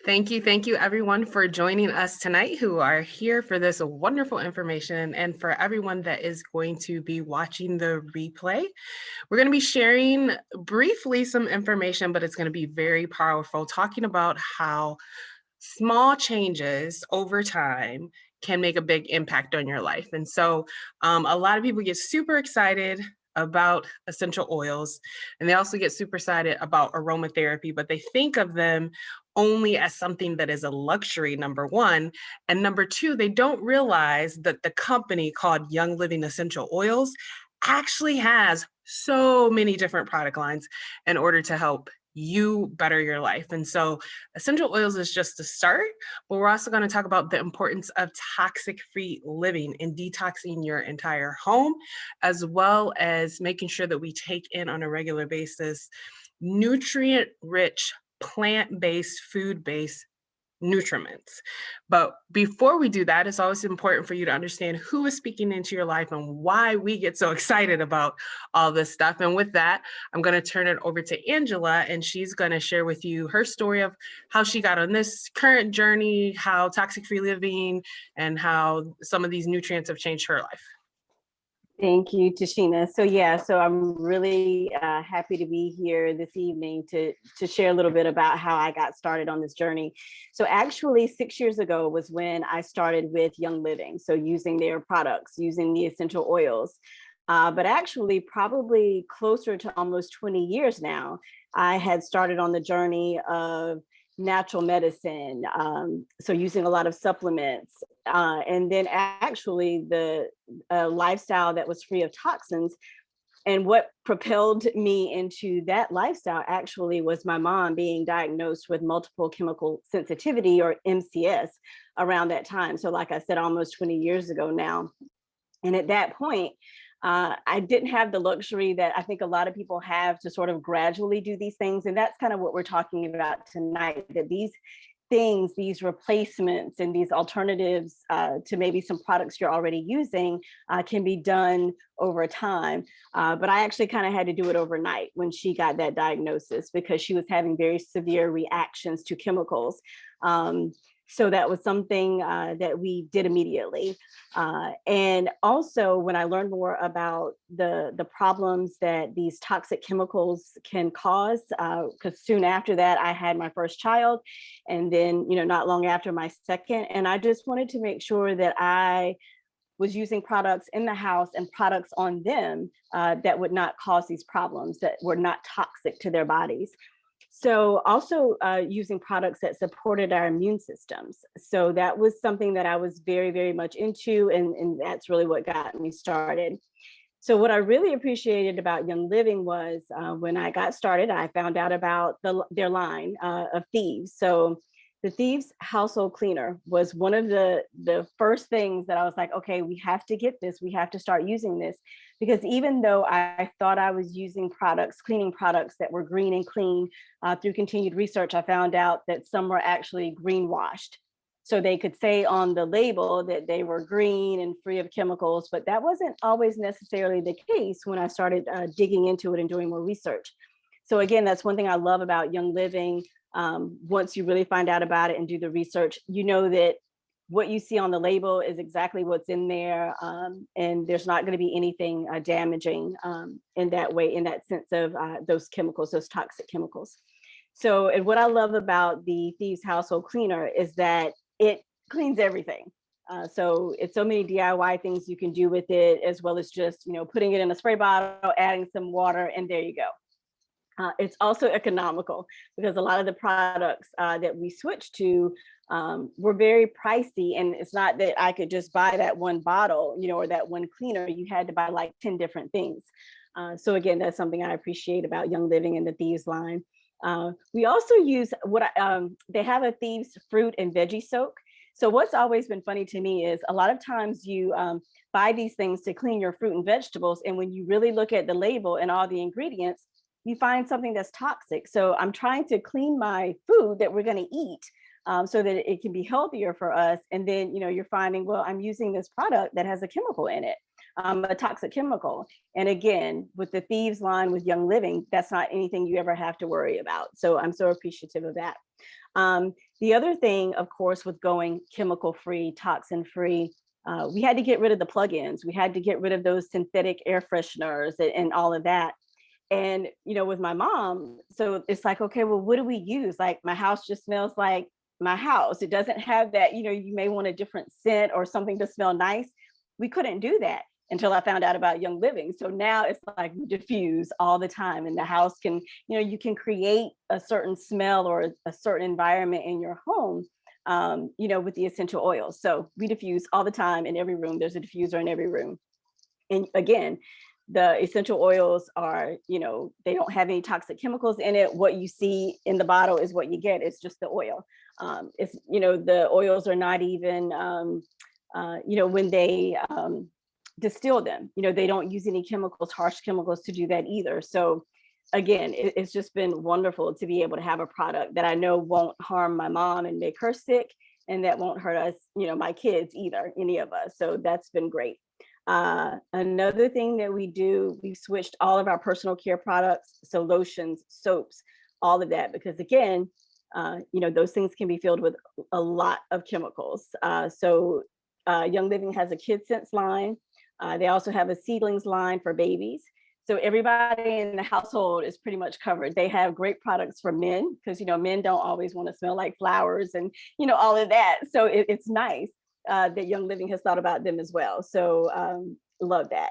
Thank you everyone for joining us tonight who are here for this wonderful information and for everyone that is going to be watching the replay. We're going to be sharing briefly some information, but it's going to be very powerful, talking about how small changes over time can make a big impact on your life. And so a lot of people get super excited about essential oils, and they also get super excited about aromatherapy, but they think of them only as something that is a luxury, number one. And number two, they don't realize that the company called Young Living Essential Oils actually has so many different product lines in order to help you better your life. And so essential oils is just the start, but we're also going to talk about the importance of toxic-free living and detoxing your entire home, as well as making sure that we take in on a regular basis nutrient-rich, plant-based, food-based nutriments. But before we do that, it's always important for you to understand who is speaking into your life and why we get so excited about all this stuff. And with that, I'm going to turn it over to Angela, and she's going to share with you her story of how she got on this current journey, how toxic-free living, and how some of these nutrients have changed her life. Thank you, Tashina. So I'm really happy to be here this evening to share a little bit about how I got started on this journey. So actually 6 years ago was when I started with Young Living. So using their products, using the essential oils. But actually probably closer to almost 20 years now, I had started on the journey of natural medicine, so using a lot of supplements, and then actually the lifestyle that was free of toxins. And what propelled me into that lifestyle actually was my mom being diagnosed with multiple chemical sensitivity, or MCS, around that time. So like I said, almost 20 years ago now. And at that point, I didn't have the luxury that I think a lot of people have to sort of gradually do these things. And that's kind of what we're talking about tonight, that these things, these replacements and these alternatives to maybe some products you're already using can be done over time. But I actually kind of had to do it overnight when she got that diagnosis, because she was having very severe reactions to chemicals. So that was something that we did immediately. And also when I learned more about the problems that these toxic chemicals can cause, because soon after that, I had my first child, and then, not long after, my second. And I just wanted to make sure that I was using products in the house and products on them that would not cause these problems, that were not toxic to their bodies. So also using products that supported our immune systems. So that was something that I was very, very much into, and that's really what got me started. So what I really appreciated about Young Living was when I got started, I found out about their line of Thieves. So the Thieves household cleaner was one of the first things that I was like, okay, we have to get this. We have to start using this, because even though I thought I was using products, cleaning products that were green and clean, through continued research, I found out that some were actually greenwashed. So they could say on the label that they were green and free of chemicals, but that wasn't always necessarily the case when I started digging into it and doing more research. So again, that's one thing I love about Young Living. Once you really find out about it and do the research, you know that what you see on the label is exactly what's in there, and there's not going to be anything damaging in that way, in that sense of those chemicals, those toxic chemicals. So, and what I love about the Thieves household cleaner is that it cleans everything. So it's so many DIY things you can do with it, as well as just, putting it in a spray bottle, adding some water, and there you go. It's also economical, because a lot of the products that we switched to were very pricey. And it's not that I could just buy that one bottle, or that one cleaner. You had to buy like 10 different things. So again, that's something I appreciate about Young Living and the Thieves line. We also use they have a Thieves fruit and veggie soak. So what's always been funny to me is a lot of times you buy these things to clean your fruit and vegetables. And when you really look at the label and all the ingredients, you find something that's toxic. So I'm trying to clean my food that we're going to eat so that it can be healthier for us. And then, you're finding, well, I'm using this product that has a chemical in it. a toxic chemical. And again, with the Thieves line with Young Living, that's not anything you ever have to worry about. So I'm so appreciative of that. The other thing, of course, with going chemical free, toxin free, we had to get rid of the plugins. We had to get rid of those synthetic air fresheners and all of that. And, with my mom, so it's like, okay, well, what do we use? Like my house just smells like my house. It doesn't have that, you may want a different scent or something to smell nice. We couldn't do that until I found out about Young Living. So now it's like we diffuse all the time, and the house can, you can create a certain smell or a certain environment in your home, with the essential oils. So we diffuse all the time in every room. There's a diffuser in every room. And again, the essential oils are, they don't have any toxic chemicals in it. What you see in the bottle is what you get. It's just the oil. It's, the oils are not even, when they distill them, they don't use any chemicals, harsh chemicals to do that either. So again, it's just been wonderful to be able to have a product that I know won't harm my mom and make her sick, and that won't hurt us, my kids either, any of us. So that's been great. Another thing that we do, we've switched all of our personal care products, so lotions, soaps, all of that, because again, those things can be filled with a lot of chemicals. Young Living has a Kid Sense line. They also have a seedlings line for babies. So everybody in the household is pretty much covered. They have great products for men because, men don't always want to smell like flowers and, all of that. So it's nice that Young Living has thought about them as well. So love that.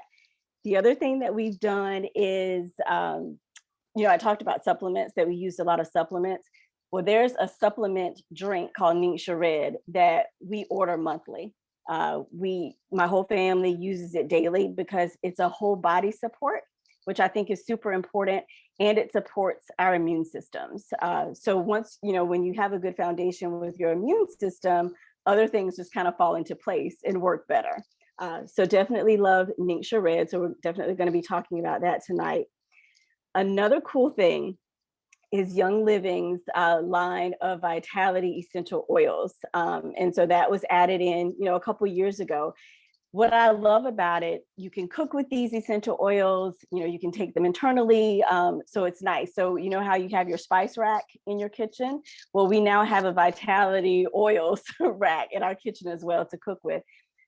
The other thing that we've done is, I talked about supplements, that we used a lot of supplements. Well, there's a supplement drink called Ningxia Red that we order monthly. My whole family uses it daily because it's a whole body support, which I think is super important, and it supports our immune systems. So once, when you have a good foundation with your immune system, other things just kind of fall into place and work better. So definitely love Ningxia Red. So we're definitely going to be talking about that tonight. Another cool thing is Young Living's line of vitality essential oils. And so that was added in, a couple years ago. What I love about it, you can cook with these essential oils, you can take them internally. So it's nice. So you know how you have your spice rack in your kitchen? Well, we now have a vitality oils rack in our kitchen as well to cook with.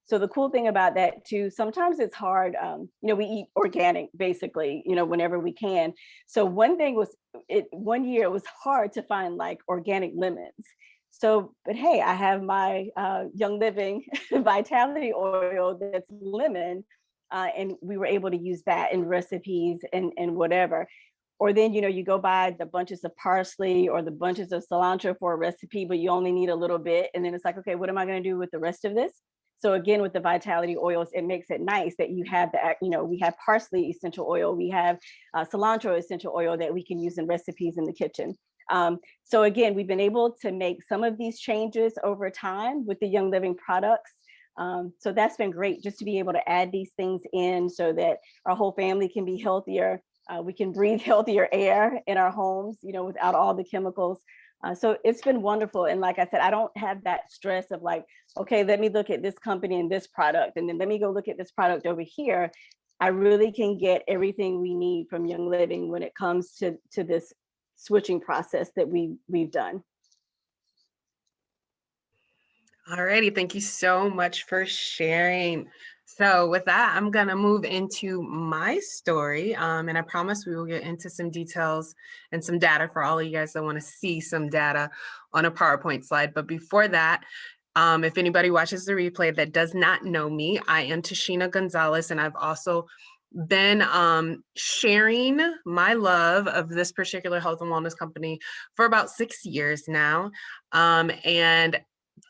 So the cool thing about that too, sometimes it's hard, we eat organic basically, whenever we can. So one year it was hard to find like organic lemons. So, but hey, I have my Young Living vitality oil that's lemon, and we were able to use that in recipes and whatever. Or then, you go buy the bunches of parsley or the bunches of cilantro for a recipe, but you only need a little bit. And then it's like, okay, what am I going to do with the rest of this? So again, with the vitality oils, it makes it nice that you have we have parsley essential oil, we have cilantro essential oil that we can use in recipes in the kitchen. So again, we've been able to make some of these changes over time with the Young Living products. So that's been great, just to be able to add these things in so that our whole family can be healthier. We can breathe healthier air in our homes, without all the chemicals. So it's been wonderful. And like I said, I don't have that stress of like, okay, let me look at this company and this product, and then let me go look at this product over here. I really can get everything we need from Young Living when it comes to this switching process that we've done. All righty, thank you so much for sharing. So with that, I'm gonna move into my story, and I promise we will get into some details and some data for all of you guys that wanna see some data on a PowerPoint slide. But before that, if anybody watches the replay that does not know me, I am Tashina Gonzalez, and I've also been sharing my love of this particular health and wellness company for about 6 years now. And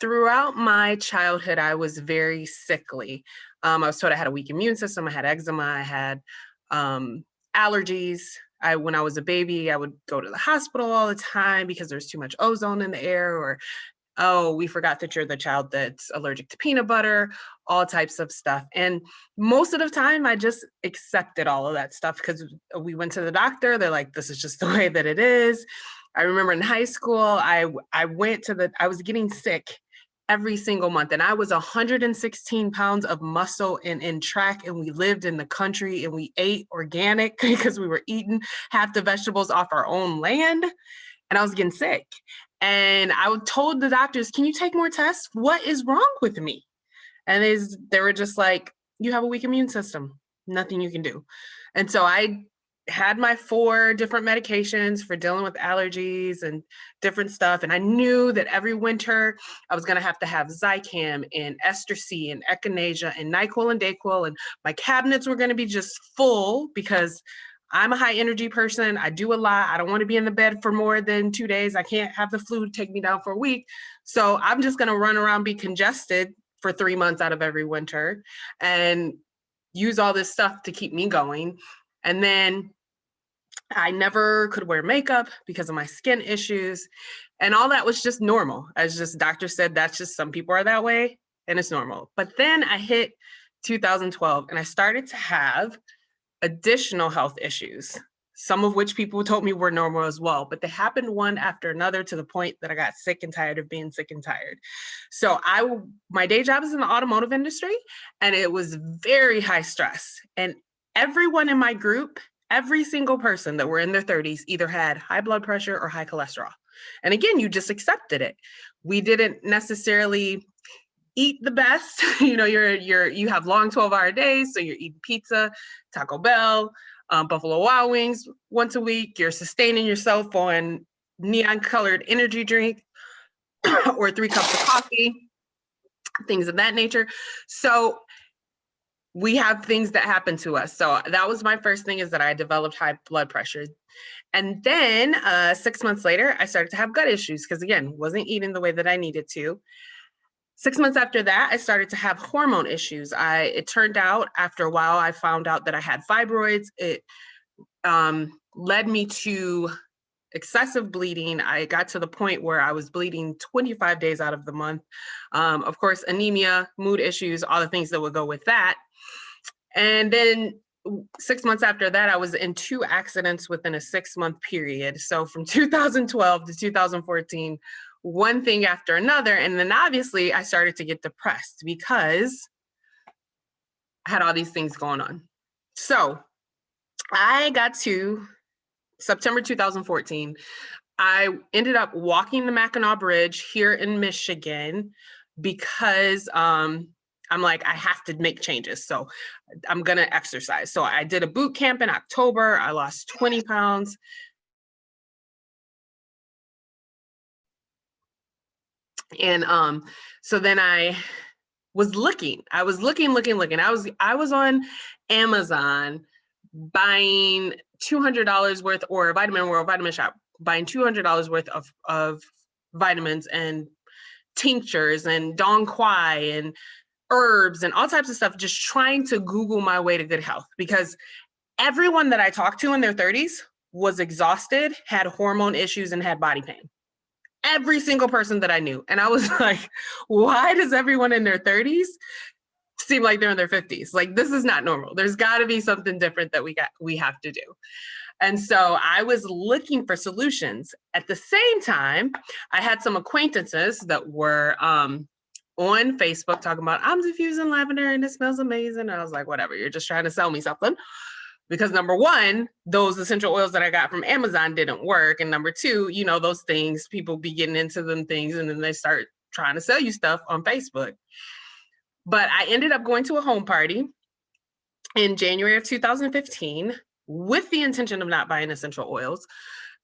throughout my childhood, I was very sickly. I was told I had a weak immune system. I had eczema. I had allergies. When I was a baby, I would go to the hospital all the time because there's too much ozone in the air, or, oh, we forgot that you're the child that's allergic to peanut butter, all types of stuff. And most of the time, I just accepted all of that stuff because we went to the doctor. They're like, this is just the way that it is. I remember in high school, I was getting sick every single month. And I was 116 pounds of muscle in track, and we lived in the country and we ate organic because we were eating half the vegetables off our own land. And I was getting sick. And I told the doctors, can you take more tests? What is wrong with me? And they were just like, you have a weak immune system, nothing you can do. And so I had my 4 different medications for dealing with allergies and different stuff. And I knew that every winter I was going to have Zicam and Ester C and Echinacea and NyQuil and Dayquil. And my cabinets were going to be just full because I'm a high energy person. I do a lot. I don't want to be in the bed for more than 2 days. I can't have the flu take me down for a week. So I'm just going to run around, be congested for 3 months out of every winter and use all this stuff to keep me going. And then I never could wear makeup because of my skin issues. And all that was just normal. As just doctor said, that's just some people are that way and it's normal. But then I hit 2012 and I started to have additional health issues, some of which people told me were normal as well, but they happened one after another to the point that I got sick and tired of being sick and tired. So my day job is in the automotive industry, and it was very high stress. And everyone in my group, every single person that were in their 30s either had high blood pressure or high cholesterol. And again, you just accepted it. We didn't necessarily eat the best. You know, you have long 12-hour days, so you're eating pizza, Taco Bell, Buffalo Wild Wings once a week. You're sustaining yourself on neon colored energy drink or 3 cups of coffee, things of that nature. So we have things that happen to us. So that was my first thing, is that I developed high blood pressure. And then 6 months later, I started to have gut issues because, again, wasn't eating the way that I needed to. 6 months after that, I started to have hormone issues. It turned out after a while, I found out that I had fibroids. It led me to excessive bleeding. I got to the point where I was bleeding 25 days out of the month. Of course, anemia, mood issues, all the things that would go with that. And then 6 months after that, I was in 2 accidents within a 6-month period. So from 2012 to 2014, one thing after another. And then obviously I started to get depressed because I had all these things going on. So I got to September 2014. I ended up walking the Mackinac Bridge here in Michigan because I'm like, I have to make changes. So I'm going to exercise. So I did a boot camp in October. I lost 20 pounds. And so then I was looking. I was looking. I was on Amazon buying $200 worth, or Vitamin World, Vitamin Shop, buying $200 worth of vitamins and tinctures and Dong Quai and herbs and all types of stuff, just trying to Google my way to good health, because everyone that I talked to in their 30s was exhausted, had hormone issues, and had body pain. Every single person that I knew. And I was like, why does everyone in their 30s seem like they're in their 50s? Like, this is not normal. There's got to be something different that we have to do. And so I was looking for solutions. At the same time, I had some acquaintances that were on Facebook talking about, I'm diffusing lavender and it smells amazing. And I was like, whatever, you're just trying to sell me something. Because number one, those essential oils that I got from Amazon didn't work. And number two, you know, those things, people be getting into them things and then they start trying to sell you stuff on Facebook. But I ended up going to a home party in January of 2015 with the intention of not buying essential oils.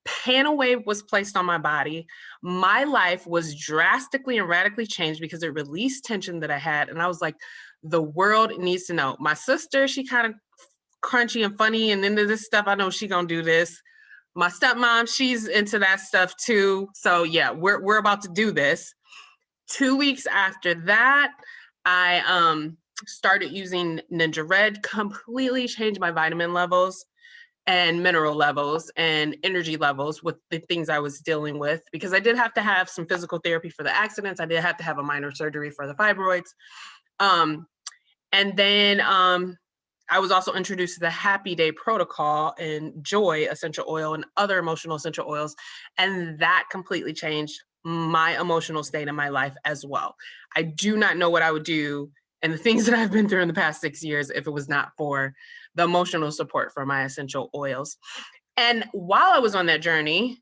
Panel wave was placed on my body. My life was drastically and radically changed because it released tension that I had. And I was like, the world needs to know. My sister, she kind of crunchy and funny and into this stuff. I know she gonna do this. My stepmom, she's into that stuff too. So yeah, we're about to do this. 2 weeks after that, I started using Ninja Red, completely changed my vitamin levels and mineral levels and energy levels with the things I was dealing with, because I did have to have some physical therapy for the accidents. I did have to have a minor surgery for the fibroids. And then I was also introduced to the Happy Day protocol and joy essential oil and other emotional essential oils. And that completely changed my emotional state in my life as well. I do not know what I would do and the things that I've been through in the past 6 years if it was not for the emotional support for my essential oils. And while I was on that journey,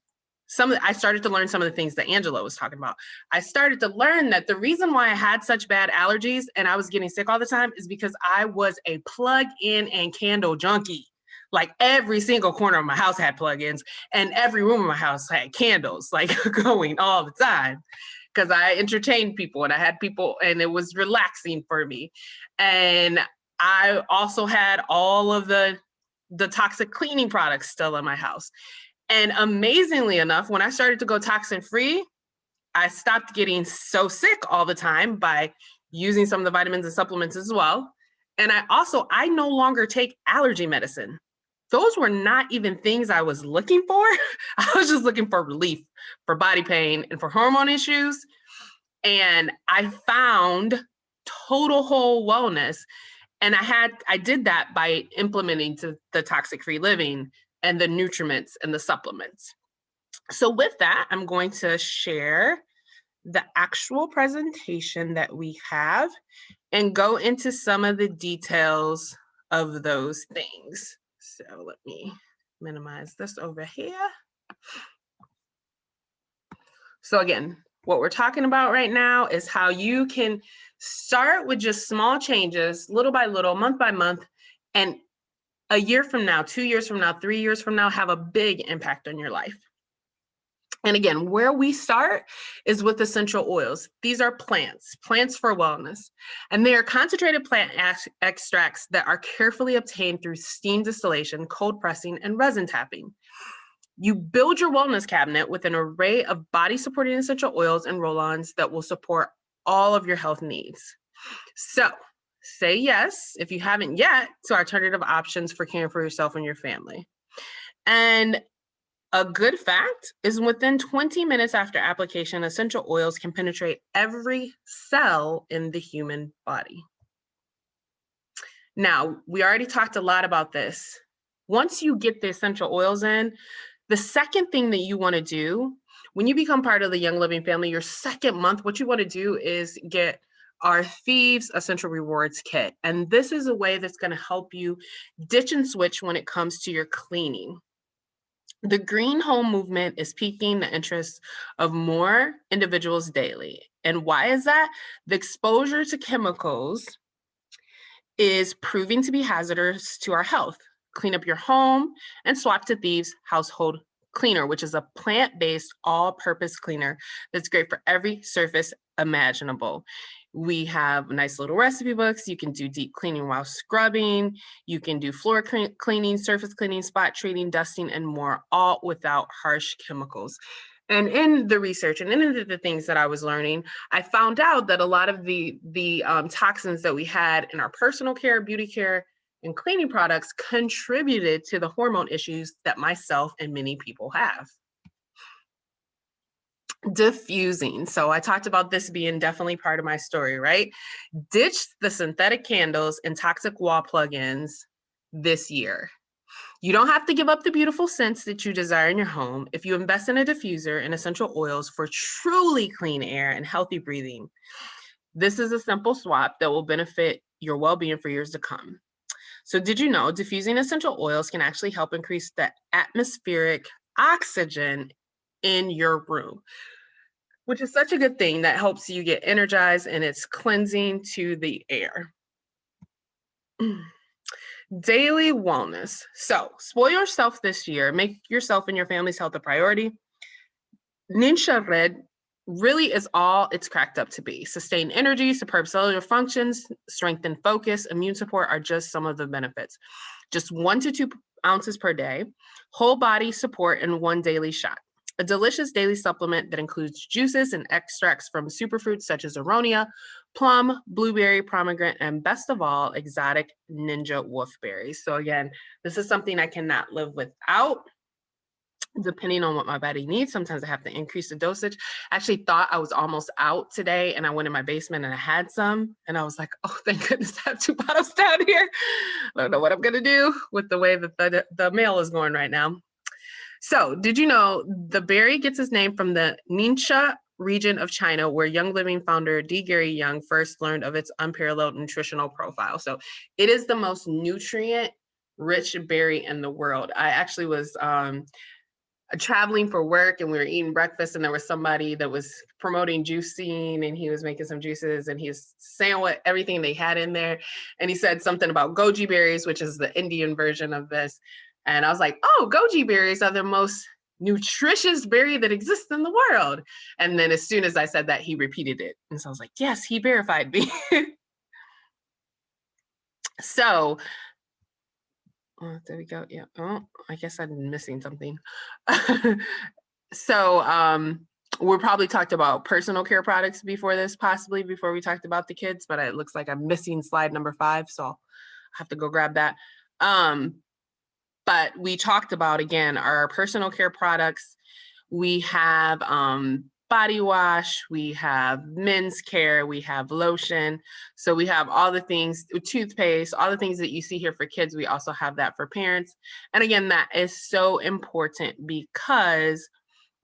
I started to learn some of the things that Angela was talking about. I started to learn that the reason why I had such bad allergies and I was getting sick all the time is because I was a plug-in and candle junkie. Like every single corner of my house had plug-ins and every room of my house had candles like going all the time because I entertained people and I had people and it was relaxing for me. And I also had all of the toxic cleaning products still in my house. And amazingly enough, when I started to go toxin free, I stopped getting so sick all the time by using some of the vitamins and supplements as well. And I no longer take allergy medicine. Those were not even things I was looking for. I was just looking for relief for body pain and for hormone issues. And I found total whole wellness. And I did that by implementing the toxic free living and the nutriments and the supplements. So with that, I'm going to share the actual presentation that we have and go into some of the details of those things. So let me minimize this over here. So again, what we're talking about right now is how you can start with just small changes, little by little, month by month, and a year from now, 2 years from now, 3 years from now, have a big impact on your life. And again, where we start is with essential oils. These are plants for wellness. And they are concentrated plant extracts that are carefully obtained through steam distillation, cold pressing, and resin tapping. You build your wellness cabinet with an array of body-supporting essential oils and roll-ons that will support all of your health needs. So say yes, if you haven't yet, to alternative options for caring for yourself and your family. And a good fact is within 20 minutes after application, essential oils can penetrate every cell in the human body. Now, we already talked a lot about this. Once you get the essential oils in, the second thing that you want to do when you become part of the Young Living family, your second month, what you want to do is get our Thieves Essential Rewards Kit. And this is a way that's going to help you ditch and switch when it comes to your cleaning. The green home movement is piquing the interest of more individuals daily. And why is that? The exposure to chemicals is proving to be hazardous to our health. Clean up your home and swap to Thieves Household Cleaner, which is a plant-based all-purpose cleaner that's great for every surface imaginable. We have nice little recipe books. You can do deep cleaning while scrubbing. You can do floor cleaning, surface cleaning, spot treating, dusting, and more, all without harsh chemicals. And in the research and in the things that I was learning, I found out that a lot of the toxins that we had in our personal care, beauty care, and cleaning products contributed to the hormone issues that myself and many people have. Diffusing. So I talked about this being definitely part of my story, right? Ditch the synthetic candles and toxic wall plugins this year. You don't have to give up the beautiful scents that you desire in your home if you invest in a diffuser and essential oils for truly clean air and healthy breathing. This is a simple swap that will benefit your well-being for years to come. So did you know diffusing essential oils can actually help increase the atmospheric oxygen in your room, which is such a good thing that helps you get energized and it's cleansing to the air. Daily wellness. So spoil yourself this year. Make yourself and your family's health a priority. Ninja Red really is all it's cracked up to be. Sustained energy, superb cellular functions, strengthened focus, immune support are just some of the benefits. Just 1 to 2 ounces per day, whole body support in one daily shot. A delicious daily supplement that includes juices and extracts from superfruits such as aronia, plum, blueberry, pomegranate, and best of all, exotic ninja wolfberries. So again, this is something I cannot live without. depending on what my body needs. Sometimes I have to increase the dosage. I actually thought I was almost out today, and I went in my basement and I had some, and I was like, oh, thank goodness I have 2 bottles down here. I don't know what I'm going to do with the way that the mail is going right now. So did you know the berry gets its name from the Ningxia region of China, where Young Living founder D. Gary Young first learned of its unparalleled nutritional profile. So it is the most nutrient rich berry in the world. I actually was traveling for work, and we were eating breakfast, and there was somebody that was promoting juicing, and he was making some juices, and he was saying what everything they had in there, and he said something about goji berries, which is the Indian version of this. And I was like, oh, goji berries are the most nutritious berry that exists in the world. And then as soon as I said that, he repeated it, and so I was like, yes, he verified me. So there we go. Yeah. Oh, I guess I'm missing something. So we probably talked about personal care products before this, possibly before we talked about the kids, but it looks like I'm missing slide number 5, so I'll have to go grab that. But we talked about, again, our personal care products. We have body wash, we have men's care, we have lotion. So we have all the things, toothpaste, all the things that you see here for kids. We also have that for parents. And again, that is so important because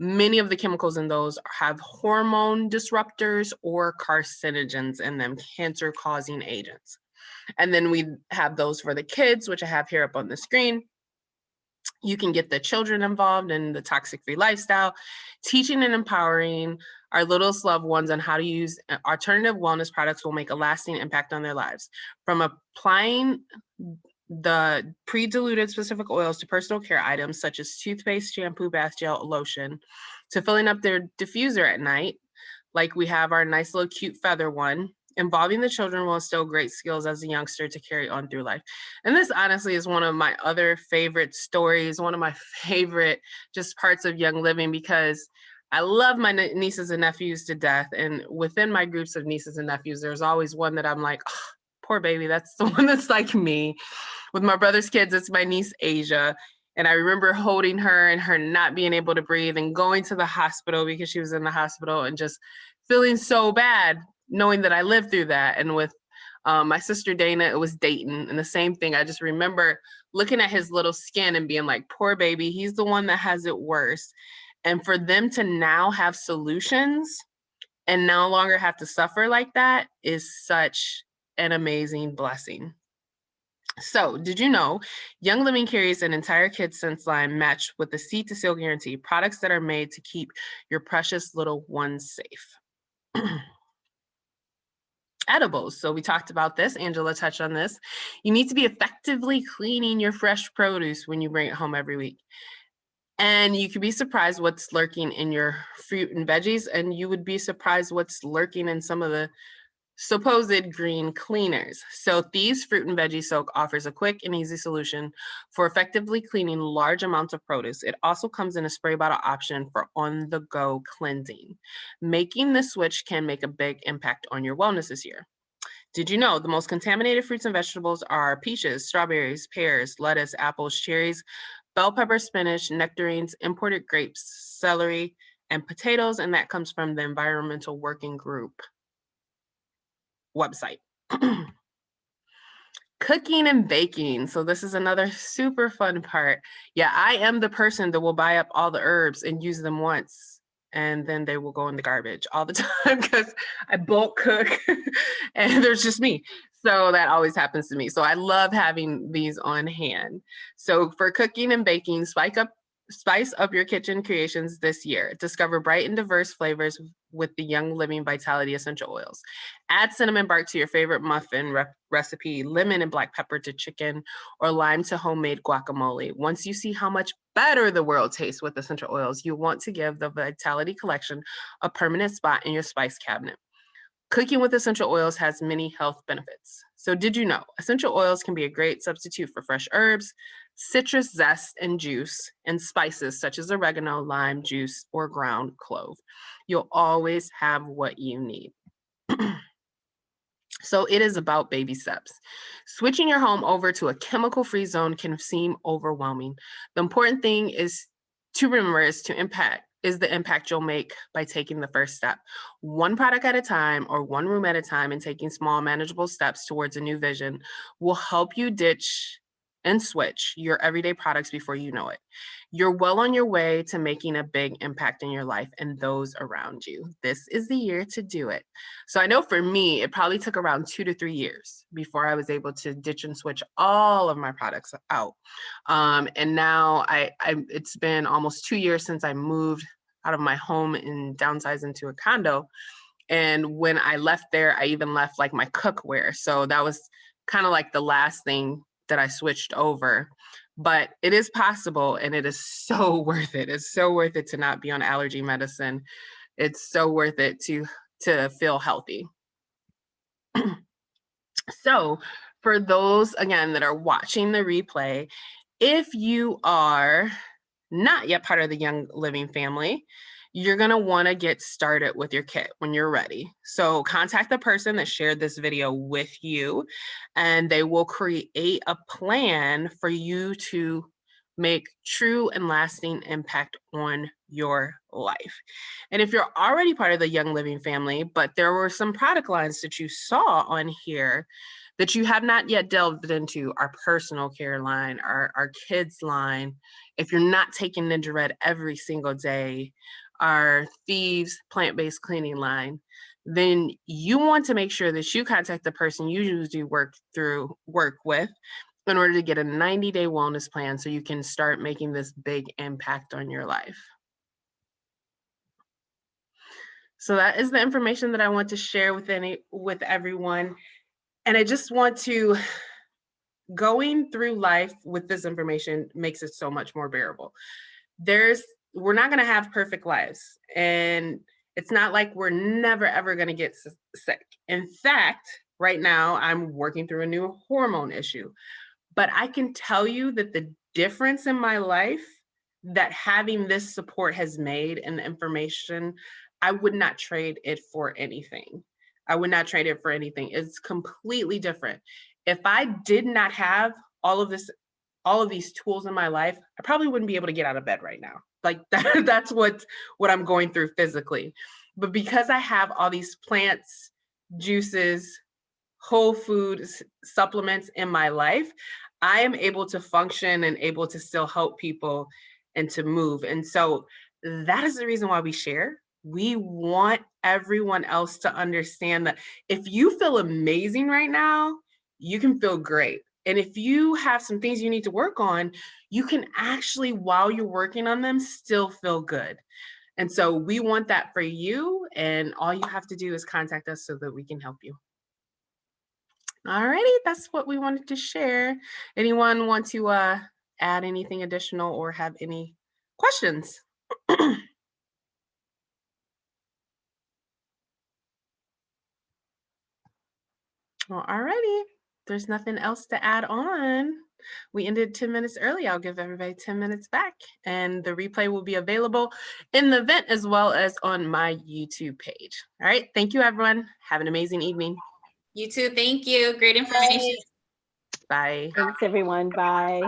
many of the chemicals in those have hormone disruptors or carcinogens in them, cancer causing agents. And then we have those for the kids, which I have here up on the screen. You can get the children involved in the toxic-free lifestyle, teaching and empowering our littlest loved ones on how to use alternative wellness products will make a lasting impact on their lives. From applying the pre-diluted specific oils to personal care items such as toothpaste, shampoo, bath gel, lotion, to filling up their diffuser at night, like we have our nice little cute feather one. Involving the children will instill great skills as a youngster to carry on through life. And this honestly is one of my other favorite stories, one of my favorite just parts of Young Living, because I love my nieces and nephews to death. And within my groups of nieces and nephews, there's always one that I'm like, oh, poor baby, that's the one that's like me. With my brother's kids, it's my niece Asia. And I remember holding her and her not being able to breathe and going to the hospital because she was in the hospital and just feeling so bad, knowing that I lived through that. And with my sister Dana, it was Dayton, and the same thing. I just remember looking at his little skin and being like, poor baby, he's the one that has it worse. And for them to now have solutions and no longer have to suffer like that is such an amazing blessing. So, did you know Young Living carries an entire kids sense line matched with the seed to seal guarantee, products that are made to keep your precious little ones safe. Edibles. So we talked about this. Angela touched on this. You need to be effectively cleaning your fresh produce when you bring it home every week. And you could be surprised what's lurking in your fruit and veggies, and you would be surprised what's lurking in some of the supposed green cleaners. So Thieves Fruit and Veggie Soak offers a quick and easy solution for effectively cleaning large amounts of produce. It also comes in a spray bottle option for on-the-go cleansing. Making the switch can make a big impact on your wellness this year. Did you know the most contaminated fruits and vegetables are peaches, strawberries, pears, lettuce, apples, cherries, bell pepper, spinach, nectarines, imported grapes, celery, and potatoes, and that comes from the Environmental Working Group website. Cooking and baking. So this is another super fun part. Yeah, I am the person that will buy up all the herbs and use them once, and then they will go in the garbage all the time because I bulk cook and there's just me. So that always happens to me. So I love having these on hand. So for cooking and baking, spice up your kitchen creations this year. Discover bright and diverse flavors with the Young Living Vitality Essential Oils. Add cinnamon bark to your favorite muffin recipe, lemon and black pepper to chicken, or lime to homemade guacamole. Once you see how much better the world tastes with essential oils, you want to give the Vitality Collection a permanent spot in your spice cabinet. Cooking with essential oils has many health benefits. So did you know essential oils can be a great substitute for fresh herbs, citrus zest and juice, and spices such as oregano, lime juice, or ground clove? You'll always have what you need. So it is about baby steps. Switching your home over to a chemical-free zone can seem overwhelming. The important thing is to remember is the impact you'll make by taking the first step. One product at a time or one room at a time, and taking small manageable steps towards a new vision will help you ditch and switch your everyday products before you know it. You're well on your way to making a big impact in your life and those around you. This is the year to do it. So I know for me, it probably took around 2 to 3 years before I was able to ditch and switch all of my products out. And now it's been almost 2 years since I moved out of my home and downsized into a condo. And when I left there, I even left like my cookware. So that was kind of like the last thing that I switched over. But it is possible, and it is so worth it. It's so worth it to not be on allergy medicine. It's so worth it to feel healthy. So for those, again, that are watching the replay, if you are not yet part of the Young Living family, you're going to want to get started with your kit when you're ready. So contact the person that shared this video with you, and they will create a plan for you to make true and lasting impact on your life. And if you're already part of the Young Living family, but there were some product lines that you saw on here that you have not yet delved into, our personal care line, our kids line, if you're not taking Ninja Red every single day, our Thieves plant-based cleaning line, then you want to make sure that you contact the person you usually work with in order to get a 90-day wellness plan so you can start making this big impact on your life. So that is the information that I want to share with everyone. And I just want to, going through life with this information makes it so much more bearable. We're not going to have perfect lives, and it's not like we're never ever going to get sick. In fact, right now I'm working through a new hormone issue, but I can tell you that the difference in my life that having this support has made, and the information, I would not trade it for anything. I would not trade it for anything. It's completely different. If I did not have all of these tools in my life, I probably wouldn't be able to get out of bed right now. Like that's what I'm going through physically. But because I have all these plants, juices, whole foods, supplements in my life, I am able to function and able to still help people and to move. And so that is the reason why we share. We want everyone else to understand that if you feel amazing right now, you can feel great. And if you have some things you need to work on, you can actually, while you're working on them, still feel good. And so we want that for you. And all you have to do is contact us so that we can help you. All righty, that's what we wanted to share. Anyone want to add anything additional or have any questions? Well, all righty. There's nothing else to add on. We ended 10 minutes early. I'll give everybody 10 minutes back, and the replay will be available in the event as well as on my YouTube page. All right. Thank you, everyone. Have an amazing evening. You too. Thank you. Great information. Bye. Thanks, everyone. Bye.